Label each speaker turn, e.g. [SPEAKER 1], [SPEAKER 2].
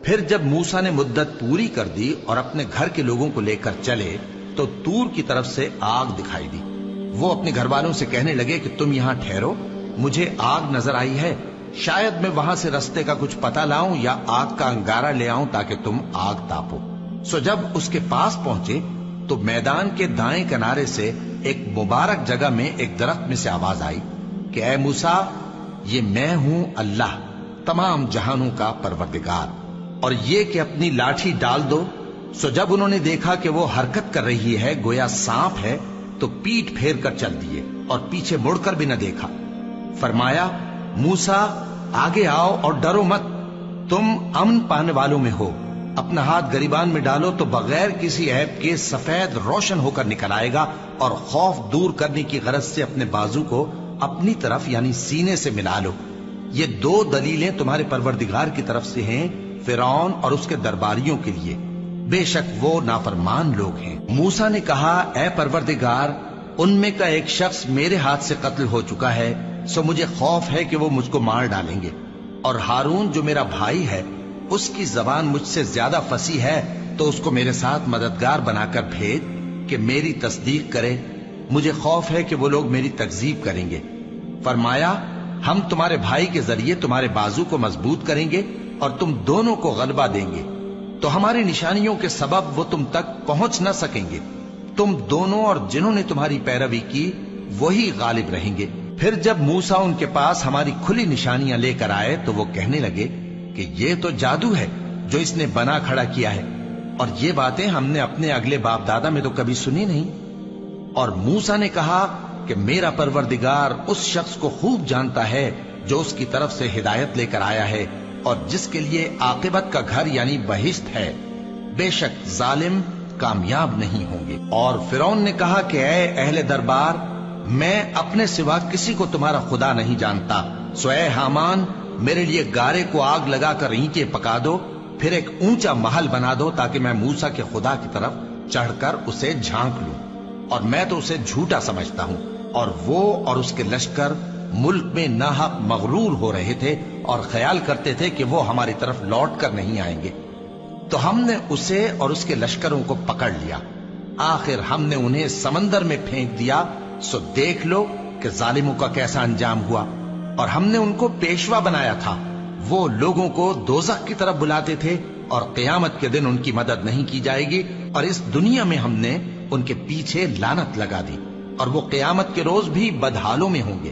[SPEAKER 1] پھر جب موسیٰ نے مدت پوری کر دی اور اپنے گھر کے لوگوں کو لے کر چلے تو طور کی طرف سے آگ دکھائی دی۔ وہ اپنے گھر والوں سے کہنے لگے کہ تم یہاں ٹھہرو، مجھے آگ نظر آئی ہے، شاید میں وہاں سے رستے کا کچھ پتہ لاؤں یا آگ کا انگارہ لے آؤں تاکہ تم آگ تاپو۔ سو جب اس کے پاس پہنچے تو میدان کے دائیں کنارے سے ایک مبارک جگہ میں ایک درخت میں سے آواز آئی کہ اے موسیٰ، یہ میں ہوں اللہ، تمام جہانوں کا پروردگار، اور یہ کہ اپنی لاٹھی ڈال دو۔ سو جب انہوں نے دیکھا کہ وہ حرکت کر رہی ہے گویا سانپ ہے تو پیٹ پھیر کر چل دیے اور پیچھے مڑ کر بھی نہ دیکھا۔ فرمایا موسیٰ آگے آؤ اور ڈرو مت، تم امن پانے والوں میں ہو۔ اپنا ہاتھ گریبان میں ڈالو تو بغیر کسی عیب کے سفید روشن ہو کر نکل آئے گا، اور خوف دور کرنے کی غرض سے اپنے بازو کو اپنی طرف یعنی سینے سے ملا لو۔ یہ دو دلیلیں تمہارے پروردگار کی طرف سے ہیں فرعون اور اس کے درباریوں کے لیے، بے شک وہ نافرمان لوگ ہیں۔ موسیٰ نے کہا اے پروردگار، ان میں کا ایک شخص میرے ہاتھ سے قتل ہو چکا ہے، سو مجھے خوف ہے کہ وہ مجھ کو مار ڈالیں گے، اور ہارون جو میرا بھائی ہے اس کی زبان مجھ سے زیادہ فصیح ہے، تو اس کو میرے ساتھ مددگار بنا کر بھیج کہ میری تصدیق کرے، مجھے خوف ہے کہ وہ لوگ میری تکذیب کریں گے۔ فرمایا ہم تمہارے بھائی کے ذریعے تمہارے بازو کو مضبوط کریں گے اور تم دونوں کو غلبہ دیں گے، تو ہماری نشانیوں کے سبب وہ تم تک پہنچ نہ سکیں گے، تم دونوں اور جنہوں نے تمہاری پیروی کی وہی غالب رہیں گے۔ پھر جب موسیٰ ان کے پاس ہماری کھلی نشانیاں لے کر آئے تو وہ کہنے لگے کہ یہ تو جادو ہے جو اس نے بنا کھڑا کیا ہے، اور یہ باتیں ہم نے اپنے اگلے باپ دادا میں تو کبھی سنی نہیں۔ اور موسیٰ نے کہا کہ میرا پروردگار اس شخص کو خوب جانتا ہے جو اس کی طرف سے ہدایت لے کر آیا ہے اور جس کے لیے عاقبت کا گھر یعنی بہشت ہے، بے شک ظالم کامیاب نہیں ہوں گے۔ اور فرعون نے کہا کہ اے اہل دربار، میں اپنے سوا کسی کو تمہارا خدا نہیں جانتا، سو اے حامان میرے لیے گارے کو آگ لگا کر اینٹیں پکا دو، پھر ایک اونچا محل بنا دو تاکہ میں موسیٰ کے خدا کی طرف چڑھ کر اسے جھانک لوں، اور میں تو اسے جھوٹا سمجھتا ہوں۔ اور وہ اور اس کے لشکر ملک میں ناحق مغرور ہو رہے تھے اور خیال کرتے تھے کہ وہ ہماری طرف لوٹ کر نہیں آئیں گے، تو ہم نے اسے اور اس کے لشکروں کو پکڑ لیا، آخر ہم نے انہیں سمندر میں پھینک دیا، سو دیکھ لو کہ ظالموں کا کیسا انجام ہوا۔ اور ہم نے ان کو پیشوا بنایا تھا، وہ لوگوں کو دوزخ کی طرف بلاتے تھے، اور قیامت کے دن ان کی مدد نہیں کی جائے گی، اور اس دنیا میں ہم نے ان کے پیچھے لعنت لگا دی، اور وہ قیامت کے روز بھی بدحالوں میں ہوں گے۔